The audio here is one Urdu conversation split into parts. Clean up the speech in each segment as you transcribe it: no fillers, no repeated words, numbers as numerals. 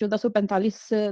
1445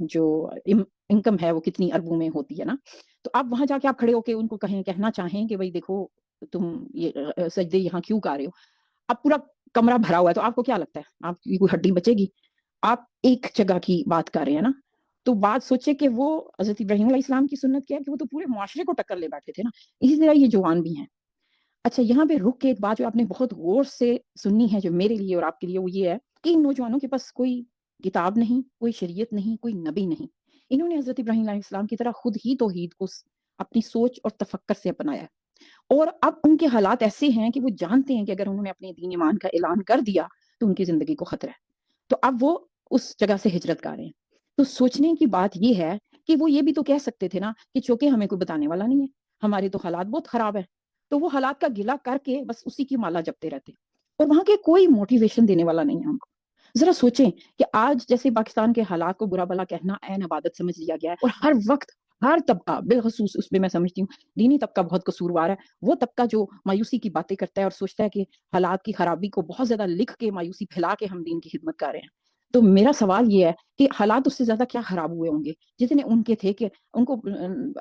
جو انکم ہے وہ کتنی اربوں میں ہوتی ہے نا. تو آپ وہاں جا کے آپ کھڑے ہو کے ان کو کہنا چاہیں کہ بھائی دیکھو تم یہ سجدے یہاں کیوں کر رہے ہو. اب پورا کمرہ بھرا ہوا ہے تو آپ کو کیا لگتا ہے آپ کی کوئی ہڈی بچے گی؟ آپ ایک جگہ کی بات کر رہے ہیں نا. تو بات سوچے کہ وہ حضرت ابراہیم علیہ السلام کی سنت کیا ہے کہ وہ تو پورے معاشرے کو ٹکر لے بیٹھے تھے نا. اسی طرح یہ جوان بھی ہیں. اچھا یہاں پہ رک کے ایک بات جو آپ نے بہت غور سے سننی ہے جو میرے لیے اور آپ کے لیے وہ یہ ہے کہ ان نوجوانوں کے پاس کوئی کتاب نہیں، کوئی شریعت نہیں، کوئی نبی نہیں. انہوں نے حضرت ابراہیم علیہ السلام کی طرح خود ہی توحید کو اپنی سوچ اور تفکر سے اپنایا ہے. اور اب ان کے حالات ایسے ہیں کہ وہ جانتے ہیں کہ اگر انہوں نے اپنے دین ایمان کا اعلان کر دیا تو ان کی زندگی کو خطرہ ہے. تو اب وہ اس جگہ سے ہجرت کر رہے ہیں. تو سوچنے کی بات یہ ہے کہ وہ یہ بھی تو کہہ سکتے تھے نا کہ چونکہ ہمیں کوئی بتانے والا نہیں ہے، ہمارے تو حالات بہت خراب ہے. تو وہ حالات کا گلا کر کے بس اسی کی مالا جپتے رہتے اور وہاں کے کوئی موٹیویشن دینے والا نہیں ہے ان کو. ذرا سوچیں کہ آج جیسے پاکستان کے حالات کو برا بلا کہنا عین عبادت سمجھ لیا گیا ہے اور ہر وقت ہر طبقہ بالخصوص اس میں سمجھتی ہوں دینی طبقہ بہت قصوروار ہے. وہ طبقہ جو مایوسی کی باتیں کرتا ہے اور سوچتا ہے کہ حالات کی خرابی کو بہت زیادہ لکھ کے مایوسی پھیلا کے ہم دین کی خدمت کر رہے ہیں. تو میرا سوال یہ ہے کہ حالات اس سے زیادہ کیا خراب ہوئے ہوں گے جتنے ان کے تھے کہ ان کو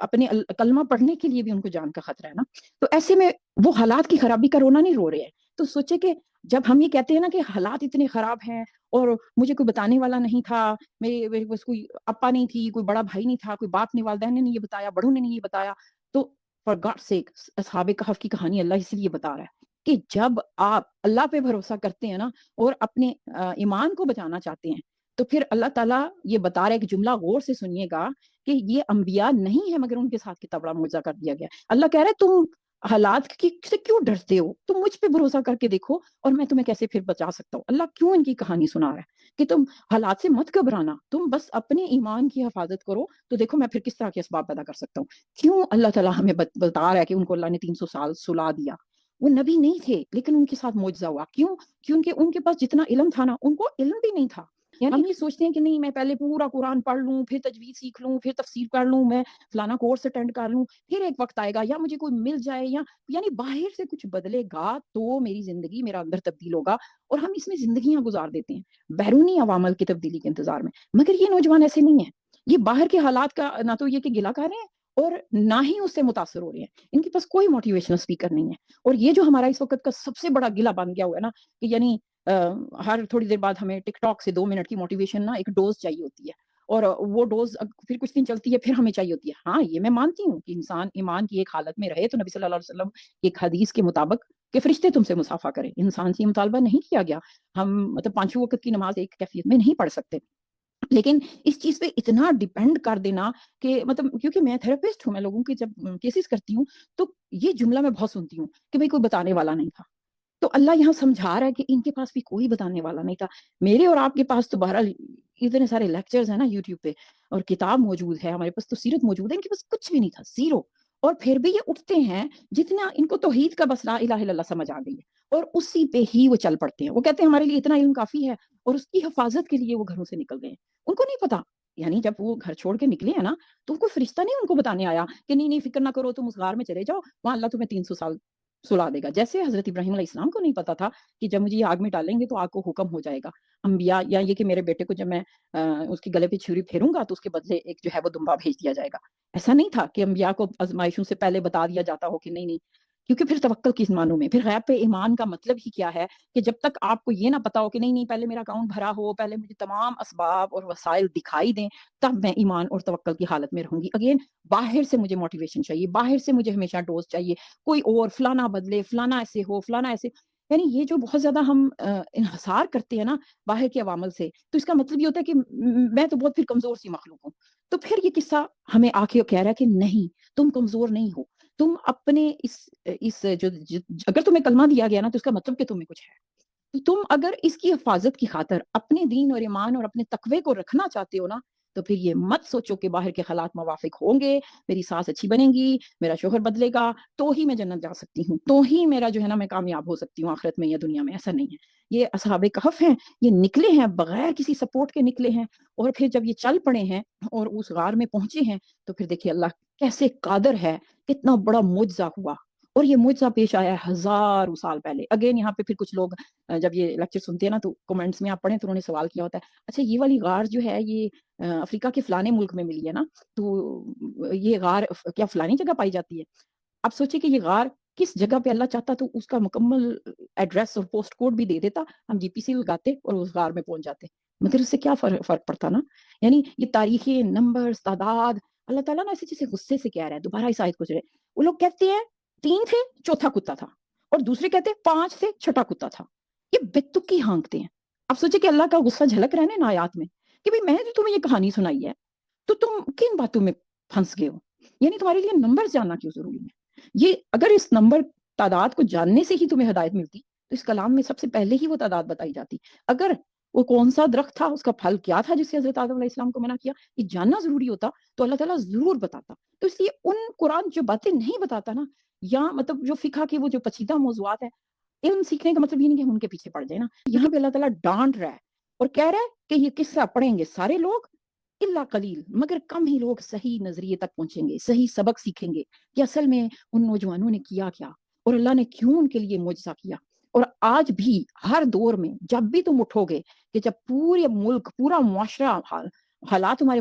اپنے کلمہ پڑھنے کے لیے بھی ان کو جان کا خطرہ ہے نا. تو ایسے میں وہ حالات کی خرابی کا رونا نہیں رو رہے ہیں. تو سوچے کہ جب ہم یہ کہتے ہیں نا کہ حالات اتنے خراب ہیں اور مجھے کوئی بتانے والا نہیں تھا، میرے پاس کوئی اپا نہیں تھی، کوئی بڑا بھائی نہیں تھا، کوئی باپ نے والدین نے نہیں یہ بتایا، بڑوں نے نہیں یہ بتایا. تو فار گاڈ سیک اصحاب کہف کی کہانی اللہ اس لیے بتا رہا ہے کہ جب آپ اللہ پہ بھروسہ کرتے ہیں نا اور اپنے ایمان کو بچانا چاہتے ہیں تو پھر اللہ تعالیٰ یہ بتا رہا ہے کہ جملہ غور سے سنیے گا کہ یہ انبیاء نہیں ہے مگر ان کے ساتھ کتنا بڑا معجزہ کر دیا گیا. اللہ کہہ رہا ہے تم حالات سے کیوں ڈرتے ہو، تم مجھ پہ بھروسہ کر کے دیکھو اور میں تمہیں کیسے پھر بچا سکتا ہوں. اللہ کیوں ان کی کہانی سنا رہا ہے کہ تم حالات سے مت گھبرانا، تم بس اپنے ایمان کی حفاظت کرو تو دیکھو میں پھر کس طرح کے اسباب پیدا کر سکتا ہوں. کیوں اللہ تعالیٰ ہمیں بتا رہا ہے کہ ان کو اللہ نے 300 سال سلا دیا. وہ نبی نہیں تھے لیکن ان کے ساتھ معجزہ ہوا. کیوں؟ کیونکہ ان کے پاس جتنا علم تھا نا ان کو علم بھی نہیں تھا. یعنی ہم یہ سوچتے ہیں کہ نہیں میں پہلے پورا قرآن پڑھ لوں، پھر تجوید سیکھ لوں، پھر تفسیر کر لوں، میں فلانا کورس اٹینڈ کر لوں، پھر ایک وقت آئے گا یا مجھے کوئی مل جائے یا یعنی باہر سے کچھ بدلے گا تو میری زندگی میرا اندر تبدیل ہوگا. اور ہم اس میں زندگیاں گزار دیتے ہیں بیرونی عوامل کی تبدیلی کے انتظار میں. مگر یہ نوجوان ایسے نہیں ہیں. یہ باہر کے حالات کا نہ تو یہ کہ گلا کر رہے ہیں اور نہ ہی اس سے متاثر ہو رہے ہیں. ان کے پاس کوئی موٹیویشنل اسپیکر نہیں ہے. اور یہ جو ہمارا اس وقت کا سب سے بڑا گلا بن گیا ہوا ہے نا کہ یعنی ہر تھوڑی دیر بعد ہمیں ٹک ٹاک سے 2 منٹ کی موٹیویشن نا ایک ڈوز چاہیے ہوتی ہے اور وہ ڈوز پھر کچھ دن چلتی ہے پھر ہمیں چاہیے ہوتی ہے. ہاں یہ میں مانتی ہوں کہ انسان ایمان کی ایک حالت میں رہے تو نبی صلی اللہ علیہ وسلم کی ایک حدیث کے مطابق کہ فرشتے تم سے مصافحہ کریں. انسان سے مطالبہ نہیں کیا گیا. ہم مطلب 5 وقت کی نماز ایک کیفیت میں نہیں پڑھ سکتے. لیکن اس چیز پہ اتنا ڈیپینڈ کر دینا کہ مطلب کیونکہ میں تھراپسٹ ہوں، میں لوگوں کی جب کیسز کرتی ہوں تو یہ جملہ میں بہت سنتی ہوں کہ بھئی کوئی بتانے والا نہیں تھا. تو اللہ یہاں سمجھا رہا ہے کہ ان کے پاس بھی کوئی بتانے والا نہیں تھا. میرے اور آپ کے پاس تو بہرحال اتنے سارے لیکچرز ہیں نا یوٹیوب پہ اور کتاب موجود ہے، ہمارے پاس تو سیرت موجود ہے. ان کے پاس کچھ بھی نہیں تھا، زیرو. اور پھر بھی یہ اٹھتے ہیں جتنا ان کو توحید کا بس لا الہ الا اللہ سمجھ آ گئی ہے اور اسی پہ ہی وہ چل پڑتے ہیں. وہ کہتے ہیں ہمارے لیے اتنا علم کافی ہے اور اس کی حفاظت کے لیے وہ گھروں سے نکل گئے ہیں. ان کو نہیں پتا یعنی جب وہ گھر چھوڑ کے نکلے ہیں نا تو کوئی فرشتہ نہیں ان کو بتانے آیا کہ نہیں فکر نہ کرو تم اس غار میں چلے جاؤ وہاں اللہ تمہیں 300 سال سلا دے گا. جیسے حضرت ابراہیم علیہ السلام کو نہیں پتا تھا کہ جب مجھے یہ آگ میں ڈالیں گے تو آگ کو حکم ہو جائے گا. انبیاء یا یہ کہ میرے بیٹے کو جب میں اس کے گلے پہ چھری پھیروں گا تو اس کے بدلے ایک جو ہے وہ دمبا بھیج دیا جائے گا. ایسا نہیں تھا کہ انبیاء کو آزمائشوں سے پہلے بتا دیا جاتا ہو کہ نہیں کیونکہ پھر توکل کس معنوں میں، پھر غیب پہ ایمان کا مطلب ہی کیا ہے کہ جب تک آپ کو یہ نہ پتا ہو کہ نہیں پہلے میرا اکاؤنٹ بھرا ہو، پہلے مجھے تمام اسباب اور وسائل دکھائی دیں تب میں ایمان اور توکل کی حالت میں رہوں گی. اگین باہر سے مجھے موٹیویشن چاہیے، باہر سے مجھے ہمیشہ ڈوز چاہیے، کوئی اور فلانا بدلے، فلانا ایسے ہو، فلانا ایسے. یعنی یہ جو بہت زیادہ ہم انحصار کرتے ہیں نا باہر کے عوامل سے تو اس کا مطلب یہ ہوتا ہے کہ میں تو بہت پھر کمزور سی مخلوق ہوں. تو پھر یہ قصہ ہمیں آ کے کہہ رہا ہے کہ نہیں تم کمزور نہیں ہو. تم اپنے اس جو اگر تمہیں کلمہ دیا گیا نا تو اس کا مطلب کہ تمہیں کچھ ہے. تو تم اگر اس کی حفاظت کی خاطر اپنے دین اور ایمان اور اپنے تقوی کو رکھنا چاہتے ہو نا تو پھر یہ مت سوچو کہ باہر کے حالات موافق ہوں گے، میری ساس اچھی بنے گی، میرا شوہر بدلے گا تو ہی میں جنت جا سکتی ہوں، تو ہی میرا جو ہے نا میں کامیاب ہو سکتی ہوں آخرت میں یا دنیا میں. ایسا نہیں ہے. یہ اصحاب کہف ہیں، یہ نکلے ہیں بغیر کسی سپورٹ کے نکلے ہیں اور پھر جب یہ چل پڑے ہیں اور اس غار میں پہنچے ہیں تو پھر دیکھیے اللہ کیسے قادر ہے، کتنا بڑا معجزہ ہوا اور یہ معجزہ پیش آیا ہے ہزاروں سال پہلے. اگین یہاں پہ پھر کچھ لوگ جب یہ لیکچر سنتے ہیں نا تو کمنٹس میں آپ پڑھیں تو انہوں نے سوال کیا ہوتا ہے اچھا یہ والی غار جو ہے یہ افریقہ کے فلانے ملک میں ملی ہے نا, تو یہ غار کیا فلانی جگہ پائی جاتی ہے؟ اب سوچیں کہ یہ غار کس جگہ پہ اللہ چاہتا تو اس کا مکمل ایڈریس اور پوسٹ کوڈ بھی دے دیتا, ہم جی پی سی لگاتے اور اس غار میں پہنچ جاتے, مگر اس سے کیا فرق پڑتا نا. یعنی یہ تاریخیں, نمبرز, تعداد, اللہ تعالیٰ نا ایسی چیزیں غصے سے کہہ رہا ہے. دوبارہ اس آیت کو جو ہے وہ لوگ کہتے ہیں 3 تھے چوتھا کتا تھا, اور دوسرے کہتے ہیں 5 تھے چھٹا کتا تھا. یہ بےتکی ہانکتے ہیں. اب سوچے کہ اللہ کا غصہ جھلک رہا ہے نا آیات میں کہ بھئی میں نے تمہیں یہ کہانی سنائی ہے تو تم کن باتوں میں پھنس گئے ہو. یعنی تمہارے لیے نمبر جاننا کیوں ضروری ہے؟ یہ اگر اس نمبر تعداد کو جاننے سے ہی تمہیں ہدایت ملتی تو اس کلام میں سب سے پہلے ہی وہ تعداد بتائی جاتی. اگر وہ کون سا درخت تھا, اس کا پھل کیا تھا جس سے حضرت آدم علیہ السلام کو منع کیا, یہ جاننا ضروری ہوتا تو اللہ تعالیٰ ضرور بتاتا. تو اس لیے ان قرآن جو باتیں نہیں بتاتا نا, یا مطلب جو فقہ کے وہ جو پیچیدہ موضوعات ہیں, علم سیکھنے کا مطلب یہ نہیں کہ ہم ان کے پیچھے پڑ جائیں نا. یہاں پہ اللہ تعالیٰ ڈانٹ رہا ہے اور کہہ رہا ہے کہ یہ قصہ پڑھیں گے سارے لوگ الا قلیل, مگر کم ہی لوگ صحیح نظریے تک پہنچیں گے, صحیح سبق سیکھیں گے کہ اصل میں ان نوجوانوں نے کیا کیا اور اللہ نے کیوں ان کے لیے معجزہ کیا. اور آج بھی ہر دور میں جب بھی تم اٹھو گے کہ جب پورے ملک پورا معاشرہ حالات تمہارے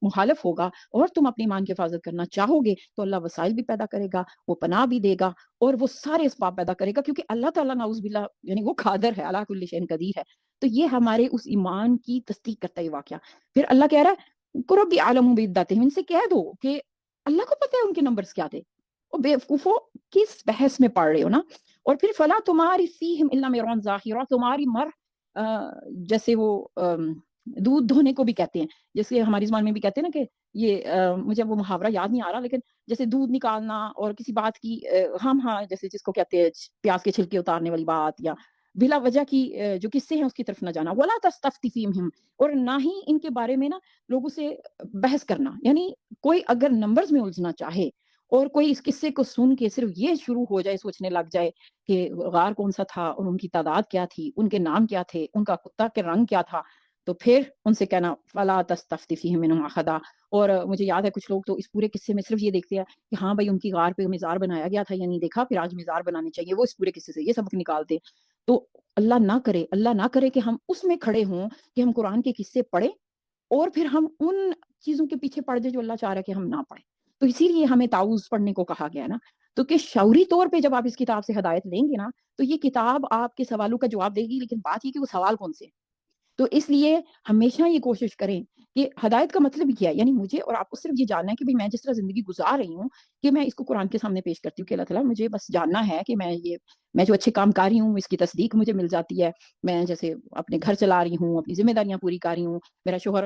مخالف ہوگا اور تم اپنی ایمان کی حفاظت کرنا چاہو گے تو اللہ وسائل بھی پیدا کرے گا, وہ پناہ بھی دے گا اور وہ سارے اسباب پیدا کرے گا, کیونکہ اللہ تعالیٰ نعوذ باللہ یعنی وہ قادر ہے, اللہ کل شیء قدیر ہے. تو یہ ہمارے اس ایمان کی تصدیق کرتا ہے واقعہ. پھر اللہ کہہ رہا ہے قرب عالم بعدتہم, ان سے کہہ دو کہ اللہ کو پتہ ہے ان کے نمبرز کیا تھے, اور بے وقوفو کس بحث میں پڑھ رہے ہو نا. اور پھر فلا تمہاری فیہم الا مرون ظاہرا, تمہاری جیسے وہ دودھ دھونے کو بھی کہتے ہیں, جیسے ہماری زبان میں بھی کہتے ہیں نا کہ یہ مجھے وہ محاورہ یاد نہیں آ رہا, لیکن جیسے دودھ نکالنا اور کسی بات کی ہاں جیسے جس کو کہتے ہیں پیاز کے چھلکے اتارنے والی بات, یا بلا وجہ کی جو قصے ہیں اس کی طرف نہ جانا. ولا تستفتی فیہم, اور نہ ہی ان کے بارے میں نا لوگوں سے بحث کرنا. یعنی کوئی اگر نمبرز میں الجھنا چاہے اور کوئی اس قصے کو سن کے صرف یہ شروع ہو جائے, سوچنے لگ جائے کہ غار کون سا تھا اور ان کی تعداد کیا تھی, ان کے نام کیا تھے, ان کا کتا کے رنگ کیا تھا, تو پھر ان سے کہنا فلا تستفتی فیہم منہم احدا. اور مجھے یاد ہے کچھ لوگ تو اس پورے قصے میں صرف یہ دیکھتے ہیں کہ ہاں بھائی ان کی غار پہ مزار بنایا گیا تھا یا نہیں دیکھا, پھر آج مزار بنانے چاہیے, وہ اس پورے قصے سے یہ سبق نکالتے. تو اللہ نہ کرے کہ ہم اس میں کھڑے ہوں کہ ہم قرآن کے قصے پڑھیں اور پھر ہم ان چیزوں کے پیچھے پڑ جائیں جو اللہ چاہ رہا ہے کہ ہم نہ پڑھیں. تو اسی لیے ہمیں تعوذ پڑھنے کو کہا گیا نا. تو کہ شعوری طور پہ جب آپ اس کتاب سے ہدایت لیں گے نا تو یہ کتاب آپ کے سوالوں کا جواب دے گی, لیکن بات یہ کہ وہ سوال کون سے. تو اس لیے ہمیشہ یہ کوشش کریں کہ ہدایت کا مطلب کیا ہے. یعنی مجھے اور آپ کو صرف یہ جاننا ہے کہ میں جس طرح زندگی گزار رہی ہوں کہ میں اس کو قرآن کے سامنے پیش کرتی ہوں کہ اللہ تعالیٰ مجھے بس جاننا ہے کہ میں جو اچھے کام کر رہی ہوں اس کی تصدیق مجھے مل جاتی ہے, میں جیسے اپنے گھر چلا رہی ہوں, اپنی ذمہ داریاں پوری کر رہی ہوں, میرا شوہر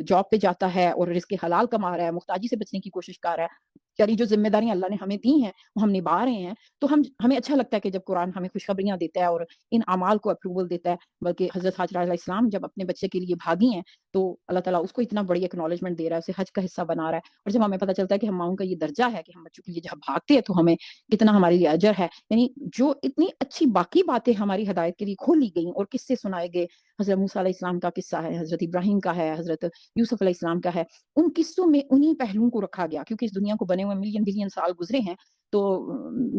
جاب پہ جاتا ہے اور رزق حلال کما رہا ہے, محتاجی سے بچنے کی کوشش کر رہا ہے, یعنی جو ذمہ داریاں اللہ نے ہمیں دی ہیں وہ ہم نبھا رہے ہیں. تو ہمیں اچھا لگتا ہے کہ جب قرآن ہمیں خوشخبریاں دیتا ہے اور ان اعمال کو اپروول دیتا ہے. بلکہ حضرت حاجرہ علیہ السلام جب اپنے بچے کے لیے بھاگی ہیں تو اللہ تعالیٰ اس کو اتنا بڑی ایکنالجمنٹ دے رہا ہے, اسے حج کا حصہ بنا رہا ہے. اور جب ہمیں پتہ چلتا ہے کہ ہم ماؤں کا یہ درجہ ہے کہ ہم بچوں کے لیے جب بھاگتے ہیں تو ہمیں کتنا ہمارے لیے اجر ہے. یعنی جو اتنی اچھی باقی باتیں ہماری ہدایت کے لیے کھولی گئیں اور قصے سنائے گئے, حضرت موسیٰ علیہ السلام کا قصہ ہے, حضرت ابراہیم کا ہے, حضرت یوسف علیہ السلام کا ہے, ان قصوں میں انہی پہلوؤں کو رکھا گیا. کیونکہ اس دنیا کو بنے ہوئے ملین بلین سال گزرے ہیں, تو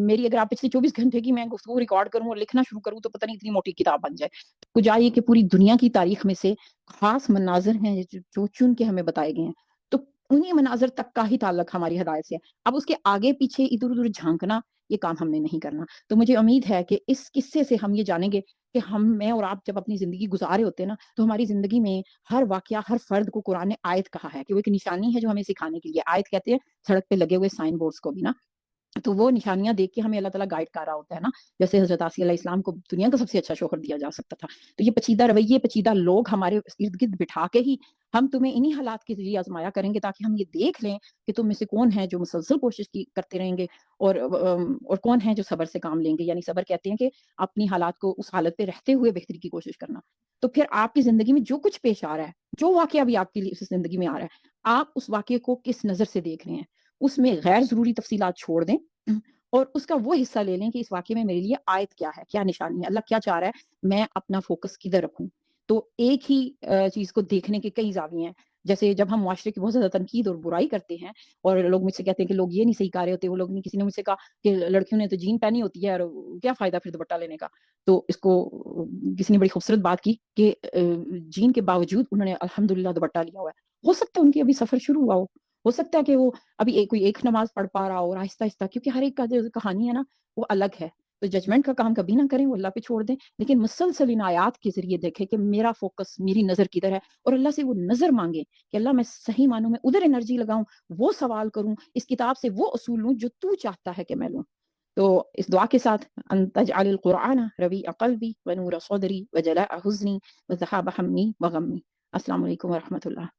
میری اگر آپ پچھلے 24 گھنٹے کی میں گفتگو ریکارڈ کروں اور لکھنا شروع کروں تو پتہ نہیں اتنی موٹی کتاب بن جائے. تو جائیے کہ پوری دنیا کی تاریخ میں سے خاص مناظر ہیں جو چن کے ہمیں بتائے گئے ہیں, تو انہی مناظر تک کا ہی تعلق ہماری ہدایت سے ہے. اب اس کے آگے پیچھے ادھر ادھر جھانکنا یہ کام ہم نے نہیں کرنا. تو مجھے امید ہے کہ اس قصے سے ہم یہ جانیں گے کہ میں اور آپ جب اپنی زندگی گزارے ہوتے ہیں نا تو ہماری زندگی میں ہر واقعہ, ہر فرد کو قرآن نے آیت کہا ہے کہ وہ ایک نشانی ہے جو ہمیں سکھانے کے لیے. آیت کہتے ہیں سڑک پہ لگے ہوئے سائن بورڈز کو بھی نا, تو وہ نشانیاں دیکھ کے ہمیں اللہ تعالیٰ گائیڈ کر رہا ہوتا ہے نا. جیسے حضرت آسیہ علیہ السلام کو دنیا کا سب سے اچھا شوہر دیا جا سکتا تھا. تو یہ پیچیدہ رویے, پیچیدہ لوگ ہمارے ارد گرد بٹھا کے ہی ہم تمہیں انہی حالات کے ذریعے آزمایا کریں گے تاکہ ہم یہ دیکھ لیں کہ تم میں سے کون ہے جو مسلسل کوشش کرتے رہیں گے اور کون ہے جو صبر سے کام لیں گے. یعنی صبر کہتے ہیں کہ اپنی حالات کو اس حالت پہ رہتے ہوئے بہتری کی کوشش کرنا. تو پھر آپ کی زندگی میں جو کچھ پیش آ رہا ہے, جو واقعہ بھی آپ کی زندگی میں آ رہا ہے, آپ اس واقعے کو کس نظر سے دیکھ رہے ہیں, اس میں غیر ضروری تفصیلات چھوڑ دیں اور اس کا وہ حصہ لے لیں کہ اس واقعے میں میرے لیے آیت کیا ہے, کیا نشانی ہے, اللہ کیا چاہ رہا ہے, میں اپنا فوکس کدھر رکھوں. تو ایک ہی چیز کو دیکھنے کے کئی زاویے ہیں. جیسے جب ہم معاشرے کی بہت زیادہ تنقید اور برائی کرتے ہیں اور لوگ مجھ سے کہتے ہیں کہ لوگ یہ نہیں صحیح کر رہے ہوتے، وہ لوگ نہیں، کسی نے مجھ سے کہا کہ لڑکیوں نے تو جین پہنی ہوتی ہے اور کیا فائدہ پھر دوپٹہ لینے کا، تو اس کو کسی نے بڑی خوبصورت بات کی کہ جین کے باوجود انہوں نے الحمدللہ دوپٹہ لیا ہوا ہے، ہو سکتا ہے ان کی ابھی سفر شروع ہوا ہو سکتا ہے کہ وہ ابھی کوئی ایک نماز پڑھ پا رہا ہو، اور آہستہ آہستہ، کیونکہ ہر ایک کا جو کہانی ہے نا وہ الگ ہے، تو ججمنٹ کا کام کبھی نہ کریں، وہ اللہ پہ چھوڑ دیں، لیکن مسلسل ان آیات کے ذریعے دیکھیں کہ میرا فوکس، میری نظر کدھر ہے، اور اللہ سے وہ نظر مانگیں کہ اللہ میں صحیح معنوں میں ادھر انرجی لگاؤں، وہ سوال کروں، اس کتاب سے وہ اصول لوں جو تو چاہتا ہے کہ میں لوں۔ تو اس دعا کے ساتھ ان تجعل القرآن ربیع قلبی ونور صدری وجلاء حزنی وذہاب ہمی وغمی۔ السلام علیکم ورحمۃ اللہ۔